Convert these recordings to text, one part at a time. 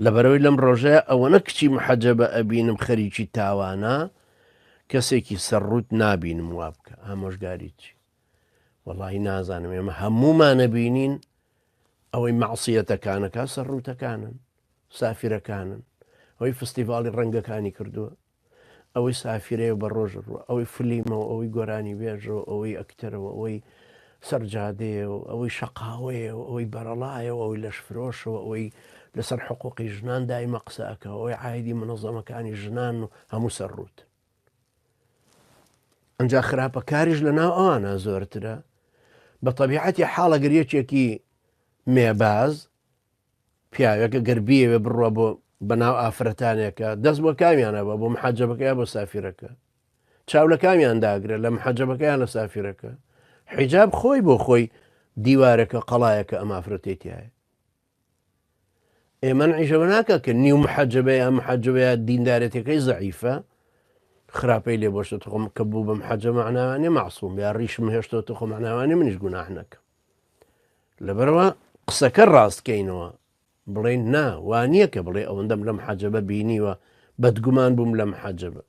لەبەرەوەی لەم ڕۆژەیە ئەوە نەکچی محەجەبە ئەبینم خەریکی تاوانە کەسێکی سەرڕوت نابینم وا بکە ئامۆژگاری چی وەڵی نازانم ئێمە هەمومانە بینین ئەوەی مەعسیەتەکانەکە سەرڕوتەکانن سافرەکانن ئەوەی فستیڤاڵی ڕەنگەکانی کردووە ئەوەی سافرەیە بە ڕۆژ ڕوە ئەوەی فلیمەوە ئەوەی گۆرانی بێژەوە ئەوەی ئەکتەرەوە ئەوەی سەرجادەیە و ئەوەی شەقاوەیە و ئەوەی بەرەڵایەوە ئەوەی لەش فرۆشەوە ئەوەی لەسەر حقوقی ژنان دایمە قسەکە ئەوەی عایدی منەظەمەکانی ژنان و هەموو سەرڕوت ئەنجا خراپەکاریش لە ناو ئەوانە زۆرترە بە تەبیعەتی حاڵەگەر یەکێکی مێباز پیاوێکە گەربیەوێ بڕوە بۆ بەناو ئافرەتانێکە دەست بۆ کامیانە بە بۆ محەجەبەکەیان بۆ سافرەکە چاو لە کامیان داگرێت لە محەجەبەکەیان لە سافرەکە حیجاب خۆی بۆ خۆی دیوارەکە قەڵایەکە ئەم ئافرەتێتیایە ئێمە عیشەوە ناکە کە نیو محەجەبەیە محەجەبەیە دیندارەتەکەی زەعیفە خراپەی لێ بۆشتە تخۆم کە بوو بە محەجە معناوانێ معسووم یا ڕیشم هێشتەوە تخۆ معناوانێ منیش گوناح نەکەم لەبەرەوە قسەکە ڕاستکەینەوە بڵێن نا وانییە کە بڵێ ئەوەندەم لە محەجەبە بینیوە بەدگومان بووم لە محەجەبە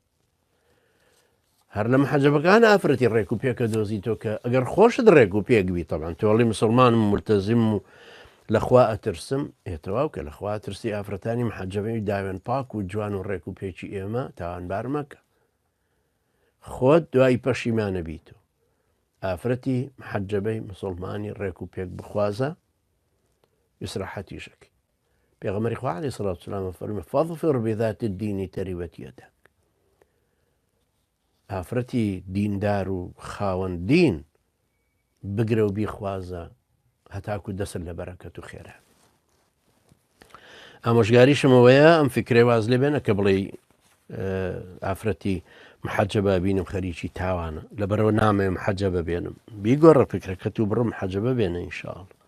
هەر لە محەجەبەکان ئافرەتی ڕێک و پێکە دۆزیتەوە کە ئەگەر خۆشت ڕێک و پێکبی تەبان تۆڵی مسلمانم مرتەزیم و لەخوا ئەترسم ئێتەواو کە لەخوا ترسی ئافرەتانی محەجەبەی داوێن پاک و جوان و ڕێک و پێکی ئێمە تاوانبار مەکە خۆت دوای پەشیمانە بیتەوە ئافرەتی محەجەبەی مسلمانی ڕێک و پێک بخوازە ئیسراحەتیشەکەی پێغەمبەری خوا عەلەیهی سەڵات وسەلام فەرمووی فەظفر بذات الدین تەریبەت یەدەک ئافرەتی دیندار و خاوەن دین بگرە و بیخوازە هەتاکو دەست لە بەرەکەت و خێرا ئامۆژگاریشمەوەیە ئەم فکرێ واز لێ بێنە کە بڵێ ئافرەتی محەجەبە بینم خەریکی تاوانە لەبەرەوە نامەوێ محەجەبە بێنم بیگۆڕە فکرەکەت و بڕم محەجەبە بێنە ئینشاءڵڵا